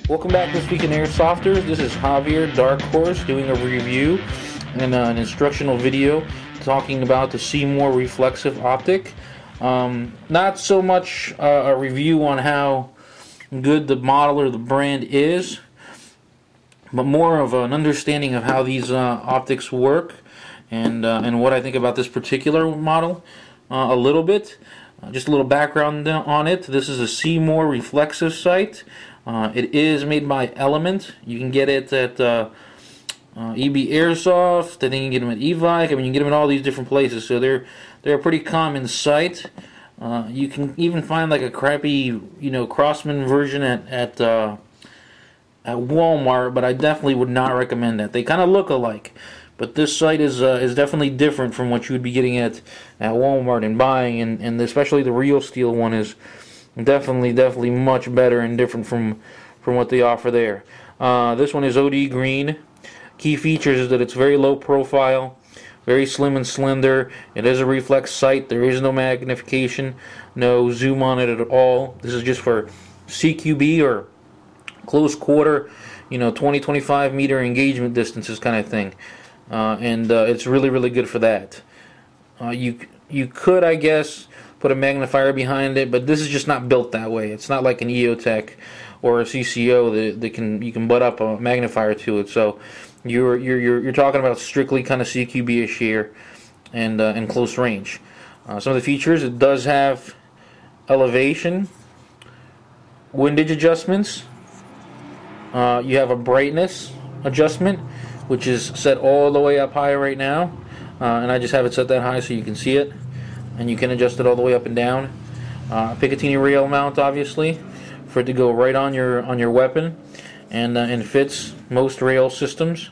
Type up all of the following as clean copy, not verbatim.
Welcome back to This Week In Airsofters. This is Javier, Dark Horse, doing a review and an instructional video talking about the Seymour reflexive optic. Not so much a review on how good the model or the brand is, but more of an understanding of how these optics work and what I think about this particular model a little bit. Just a little background on it. This is a Seymour reflexive sight. It is made by Element. You can get it at EB Airsoft. I think you can get them at Evike. I mean, you can get them in all these different places. So they're a pretty common sight. You can even find like a crappy, Crossman version at Walmart, but I definitely would not recommend that. They kind of look alike, but this sight is definitely different from what you would be getting at Walmart and buying, and especially the Real Steel one is definitely much better and different from what they offer there. This one is OD green. Key features is that it's very low profile, very slim and slender. It is a reflex sight. There is no magnification, no zoom on it at all. This is just for CQB or close quarter, 20-25 meter engagement distances kind of thing. And it's really good for that. You could, I guess, put a magnifier behind it, but this is just not built that way. It's not like an EOTech or a CCO that you can butt up a magnifier to it. So you're talking about strictly kind of CQB-ish here and close range. Some of the features: it does have elevation, windage adjustments. You have a brightness adjustment, which is set all the way up high right now, and I just have it set that high so you can see it, and you can adjust it all the way up and down. Picatinny rail mount, obviously, for it to go right on your weapon, and fits most rail systems.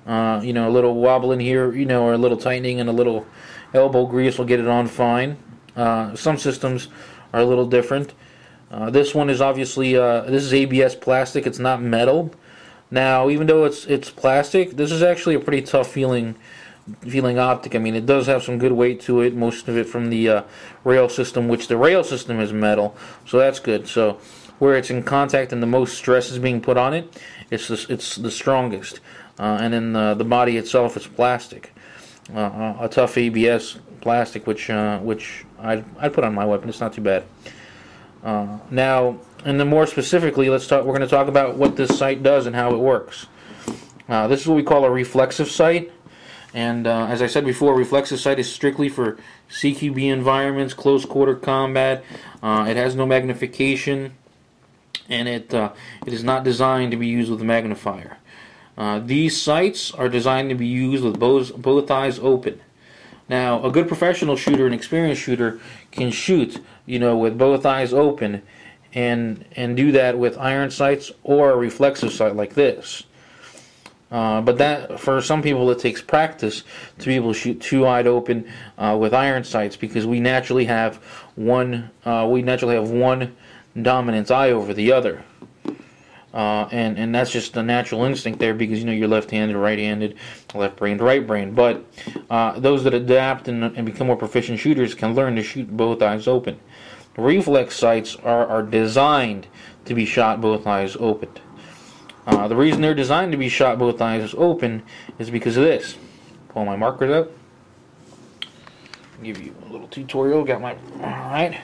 A little wobble in here, or a little tightening and a little elbow grease will get it on fine. Some systems are a little different. This one is obviously this is ABS plastic. It's not metal. Now, even though it's plastic, this is actually a pretty tough feeling optic. I mean, it does have some good weight to it. Most of it from the rail system, which the rail system is metal, so that's good. So where it's in contact and the most stress is being put on it, it's the strongest. And then the body itself is plastic, a tough ABS plastic, which I'd put on my weapon. It's not too bad. Now, and then more specifically, we're going to talk about what this sight does and how it works. This is what we call a reflexive sight, and as I said before, reflexive sight is strictly for CQB environments, close quarter combat. It has no magnification, and it is not designed to be used with a magnifier. These sights are designed to be used with both eyes open. Now, a good professional shooter, an experienced shooter, can shoot, with both eyes open, and do that with iron sights or a reflexive sight like this. But that, for some people, it takes practice to be able to shoot two-eyed open with iron sights, because we naturally have one dominant eye over the other. And that's just a natural instinct there, because you're left-handed, right-handed, left-brained, right-brained. But those that adapt and become more proficient shooters can learn to shoot both eyes open. Reflex sights are designed to be shot both eyes opened. The reason they're designed to be shot both eyes open is because of this. Pull my markers out. Give you a little tutorial. Got my. All right.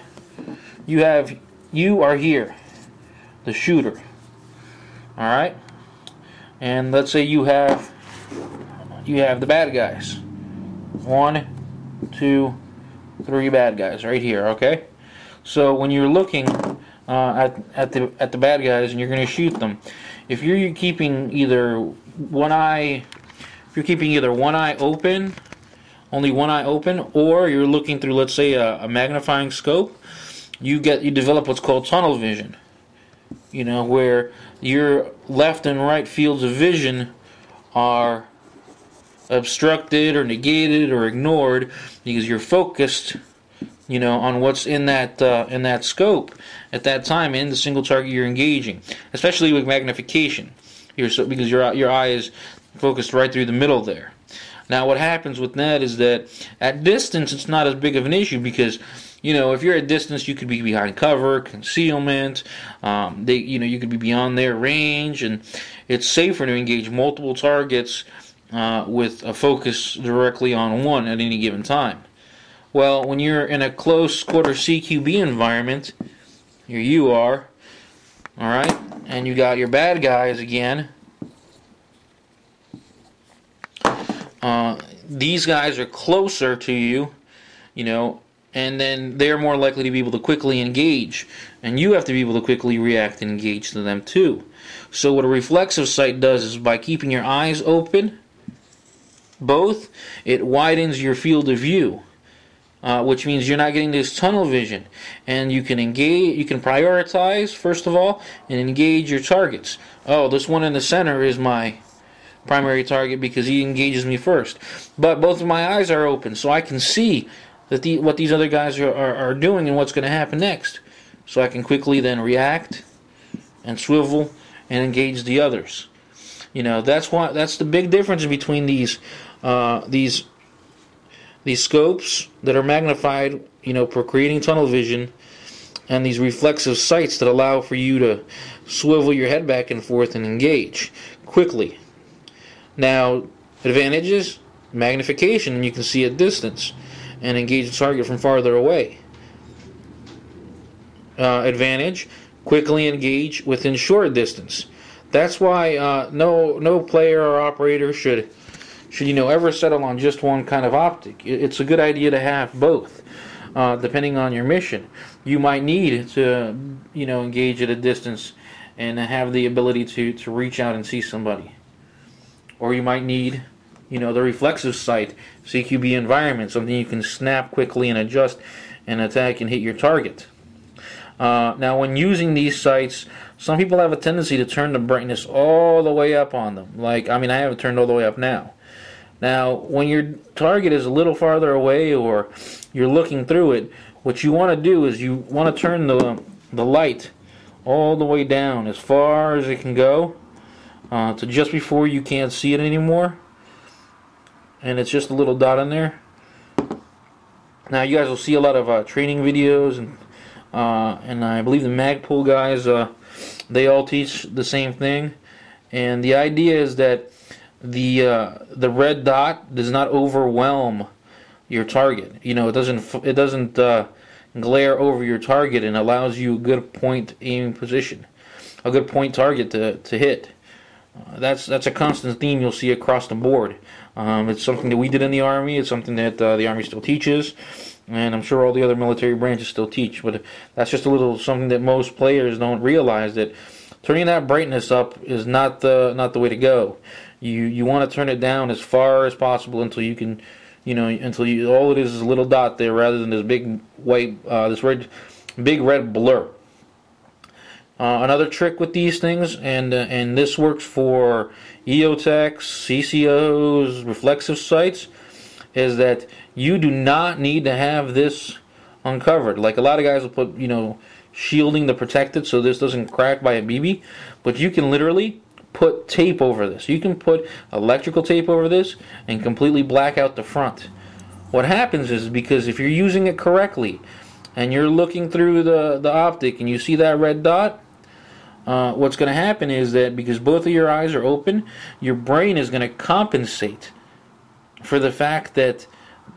You are here, the shooter. All right, and let's say you have the bad guys. 1, 2, 3 bad guys right here. Okay, so when you're looking at the bad guys and you're going to shoot them, if you're keeping either one eye open, only one eye open, or you're looking through, let's say, a magnifying scope, you develop what's called tunnel vision. Where your left and right fields of vision are obstructed or negated or ignored because you're focused, on what's in that scope at that time in the single target you're engaging. Especially with magnification, because your eye is focused right through the middle there. Now, what happens with that is that at distance, it's not as big of an issue, because If you're at distance, you could be behind cover, concealment. You could be beyond their range, and it's safer to engage multiple targets with a focus directly on one at any given time. Well, when you're in a close quarter CQB environment, here you are, all right, and you got your bad guys again. These guys are closer to you, and then they're more likely to be able to quickly engage, and you have to be able to quickly react and engage to them too. So what a reflexive sight does is, by keeping your eyes open, it widens your field of view, which means you're not getting this tunnel vision, and you can engage. You can prioritize first of all and engage your targets. Oh, this one in the center is my primary target because he engages me first, but both of my eyes are open, so I can see that what these other guys are doing and what's going to happen next, so I can quickly then react and swivel and engage the others. That's the big difference between these scopes that are magnified, for creating tunnel vision, and these reflexive sights that allow for you to swivel your head back and forth and engage quickly. Now, advantages: magnification, and you can see at distance and engage the target from farther away. Advantage: quickly engage within short distance. That's why no player or operator should ever settle on just one kind of optic. It's a good idea to have both, depending on your mission. You might need to engage at a distance and have the ability to reach out and see somebody. Or you might need, the reflexive sight, CQB environment, something you can snap quickly and adjust and attack and hit your target. Now, when using these sights, some people have a tendency to turn the brightness all the way up on them. I have it turned all the way up now. Now, when your target is a little farther away or you're looking through it, what you want to do is you want to turn the light all the way down as far as it can go, to just before you can't see it anymore, and it's just a little dot in there. Now, you guys will see a lot of training videos, and I believe the Magpul guys, they all teach the same thing, and the idea is that the red dot does not overwhelm your target. It doesn't glare over your target, and allows you a good point aiming position, a good point target to hit. That's a constant theme you'll see across the board. It's something that we did in the Army. It's something that the Army still teaches, and I'm sure all the other military branches still teach. But that's just a little something that most players don't realize, that turning that brightness up is not the way to go. You want to turn it down as far as possible until you can, all it is a little dot there, rather than this big white, big red blur. Another trick with these things, and this works for EOTechs, CCOs, reflexive sights, is that you do not need to have this uncovered. Like, a lot of guys will put, shielding to protect it so this doesn't crack by a BB, but you can literally put tape over this. You can put electrical tape over this and completely black out the front. What happens is, because if you're using it correctly and you're looking through the optic and you see that red dot, what's going to happen is that, because both of your eyes are open, your brain is going to compensate for the fact that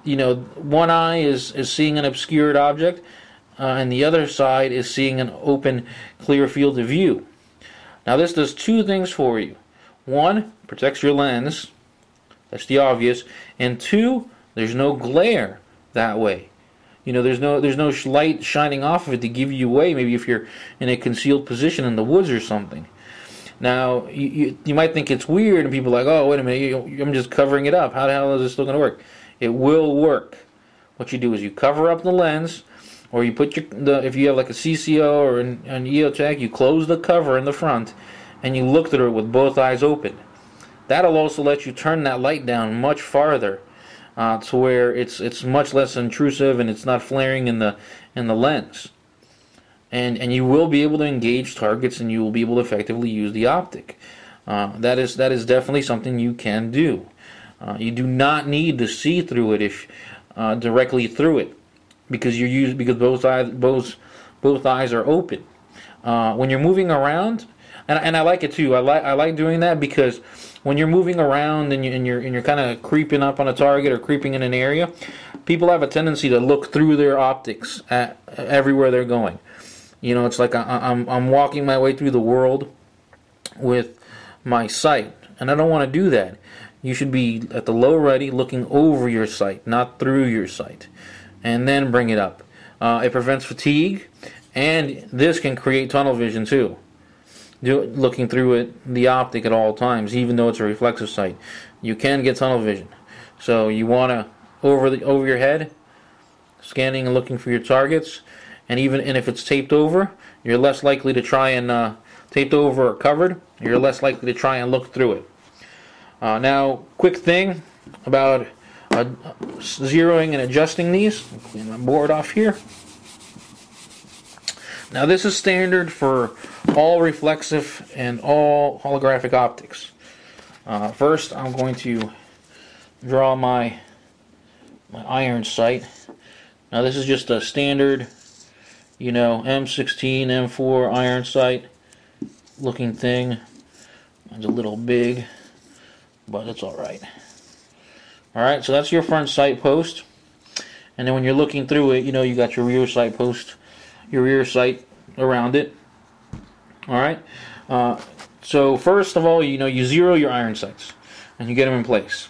one eye is seeing an obscured object, and the other side is seeing an open, clear field of view. Now, this does two things for you. One, protects your lens. That's the obvious. And two, there's no glare that way. There's no light shining off of it to give you away, maybe if you're in a concealed position in the woods or something. Now, you might think it's weird, and people are like, oh, wait a minute, I'm just covering it up. How the hell is this still going to work? It will work. What you do is you cover up the lens, or you put if you have like a CCO or an EOTech, you close the cover in the front, and you look through it with both eyes open. That'll also let you turn that light down much farther, to where it's much less intrusive and it's not flaring in the lens. And you will be able to engage targets, and you will be able to effectively use the optic. That is definitely something you can do. You do not need to see through it directly through it. because both eyes are open. When you're moving around, and I like it too. I like doing that because when you're moving around and you're kind of creeping up on a target or creeping in an area, people have a tendency to look through their optics at everywhere they're going. You know, it's like I'm walking my way through the world with my sight, and I don't want to do that. You should be at the low ready, looking over your sight, not through your sight, and then bring it up. It prevents fatigue, and this can create tunnel vision too. Looking through the optic at all times, even though it's a reflexive sight, you can get tunnel vision. So you want to over your head, scanning and looking for your targets, and if it's taped over, you're less likely to try and taped over or covered. You're less likely to try and look through it. Now, quick thing about zeroing and adjusting these. Clean my board off here. Now, this is standard for all reflexive and all holographic optics. First, I'm going to draw my iron sight. Now, this is just a standard, M16, M4 iron sight looking thing. It's a little big, but it's alright. Alright, so that's your front sight post. And then when you're looking through it, you got your rear sight post, your rear sight around it. Alright, so first of all, you zero your iron sights and you get them in place.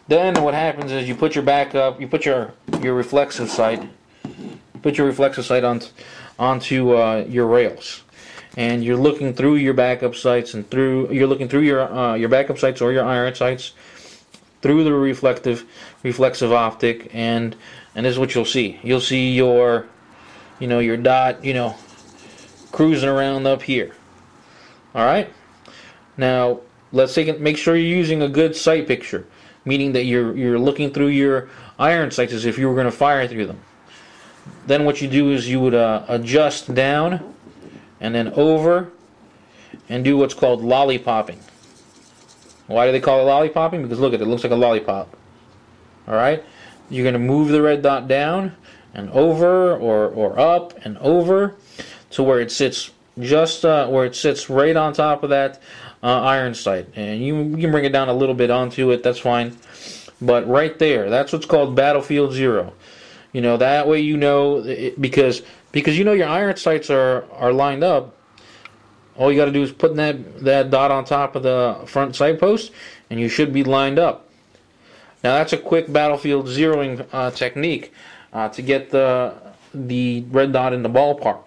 Then what happens is you put your back up, you put your reflexive sight, onto your rails, and you're looking through your backup sights and you're looking through your backup sights or your iron sights through the reflexive optic, and this is what you'll see. You'll see your dot, cruising around up here. All right. Now let's make sure you're using a good sight picture, meaning that you're looking through your iron sights as if you were going to fire through them. Then what you do is you would adjust down and then over and do what's called lollipopping. Why do they call it lollipopping? Because look at it, it looks like a lollipop. Alright? You're going to move the red dot down and over or up and over to where it sits right on top of that iron sight. And you can bring it down a little bit onto it, that's fine. But right there, that's what's called battlefield zero. That way because your iron sights are lined up. All you got to do is put that dot on top of the front sight post, and you should be lined up. Now that's a quick battlefield zeroing technique to get the red dot in the ballpark.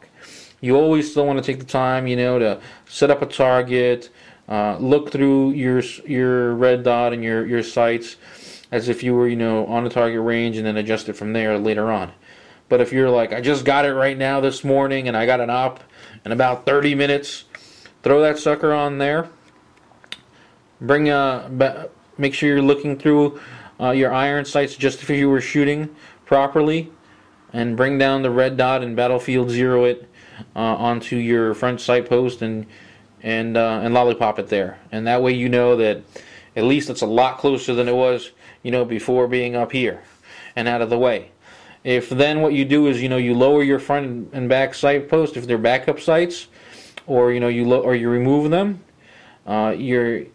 You always still want to take the time, to set up a target, look through your red dot and your sights as if you were, on the target range, and then adjust it from there later on. But if you're like, I just got it right now this morning, and I got an op in about 30 minutes, throw that sucker on there. Make sure you're looking through your iron sights just if you were shooting properly, and bring down the red dot and battlefield zero it onto your front sight post and lollipop it there. And that way that at least it's a lot closer than it was, before being up here and out of the way. If then what you do is, you lower your front and back sight post, if they're backup sights, or you remove them, your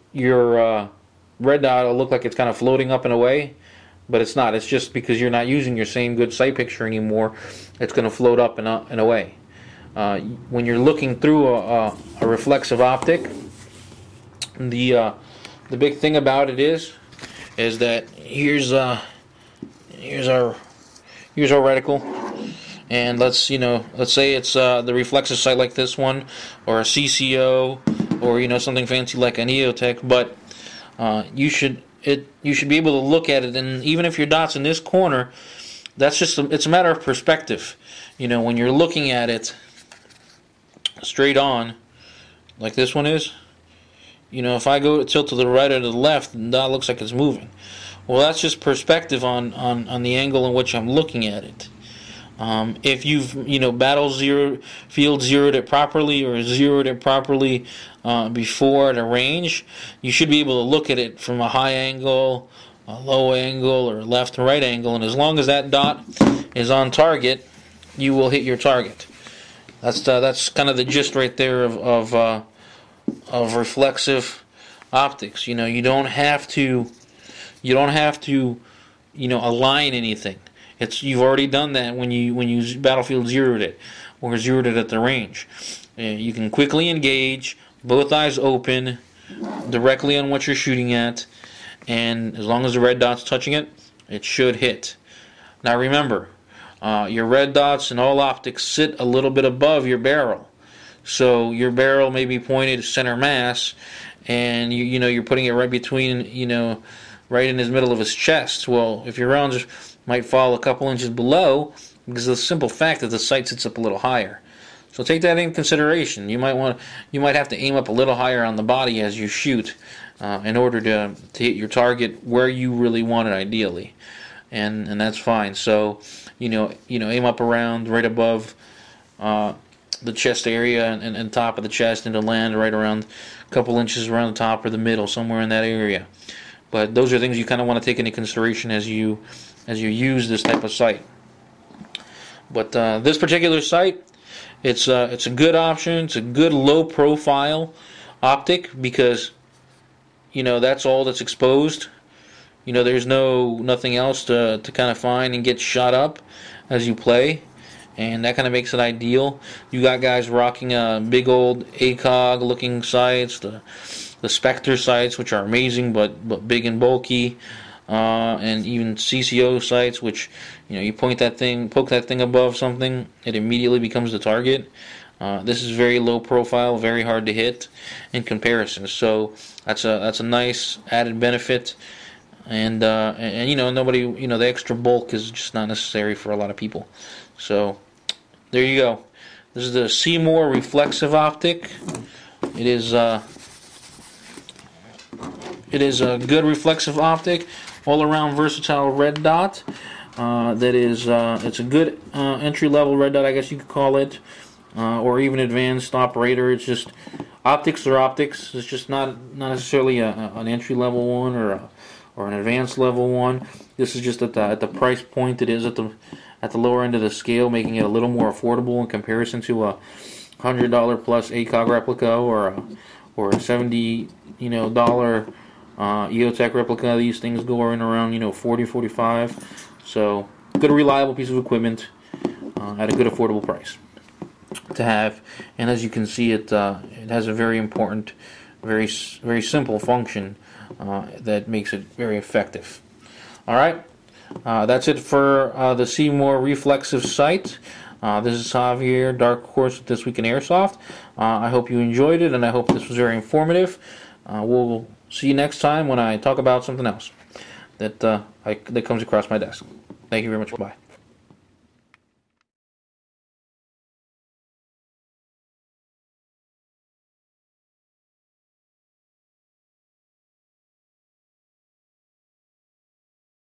red dot will look like it's kind of floating up and away, but it's not. It's just because you're not using your same good sight picture anymore. It's going to float up and away. When you're looking through a reflexive optic, the big thing about it is that here's our reticle, and let's say it's the reflexive sight like this one, or a CCO, or something fancy like an EOTech, but you should be able to look at it, and even if your dot's in this corner, it's a matter of perspective. When you're looking at it straight on, like this one is, if I go tilt to the right or to the left, the dot looks like it's moving. Well, that's just perspective on the angle in which I'm looking at it. If you've field zeroed it properly, or zeroed it properly before at a range, you should be able to look at it from a high angle, a low angle, or a left and right angle, and as long as that dot is on target, you will hit your target. That's kind of the gist right there of reflexive optics. You don't have to align anything. You've already done that when you Battlefield zeroed it or zeroed it at the range. You can quickly engage, both eyes open, directly on what you're shooting at, and as long as the red dot's touching it, it should hit. Now remember, your red dots in all optics sit a little bit above your barrel. So your barrel may be pointed center mass, and you're putting it right between, right in the middle of his chest. Well, if your rounds might fall a couple inches below, because of the simple fact that the sight sits up a little higher. So take that in consideration. You might have to aim up a little higher on the body as you shoot, in order to hit your target where you really want it, ideally, and that's fine. So aim up around right above the chest area and top of the chest, and to land right around a couple inches around the top or the middle, somewhere in that area. But those are things you kind of want to take into consideration as you use this type of sight. But this particular sight, it's a good option. It's a good low profile optic, because that's all that's exposed. There's nothing else to kind of find and get shot up as you play, and that kind of makes it ideal. You got guys rocking big old ACOG looking sights, the Spectre sights, which are amazing but big and bulky, and even CCO sights, which you poke that thing above something, it immediately becomes the target. This is very low profile, very hard to hit in comparison. So that's a nice added benefit, and nobody, the extra bulk is just not necessary for a lot of people. So there you go. This is the Seymour reflexive optic. It is a good reflexive optic, all around versatile red dot. It's a good entry-level red dot, I guess you could call it, or even advanced operator. It's just optics are optics. It's just not necessarily an entry-level one or an advanced level one. This is just at the price point it is at the lower end of the scale, making it a little more affordable in comparison to a $100 plus ACOG replica or a $70 EOTech replica. These things go in around $40, $45. So good, reliable piece of equipment at a good affordable price to have. And as you can see, it has a very important, very simple function that makes it very effective. All right, that's it for the Seymour reflexive sight. This is Javier, Dark Horse, with This Week in Airsoft. I hope you enjoyed it, and I hope this was very informative. We'll see you next time when I talk about something else that comes across my desk. Thank you very much. Bye.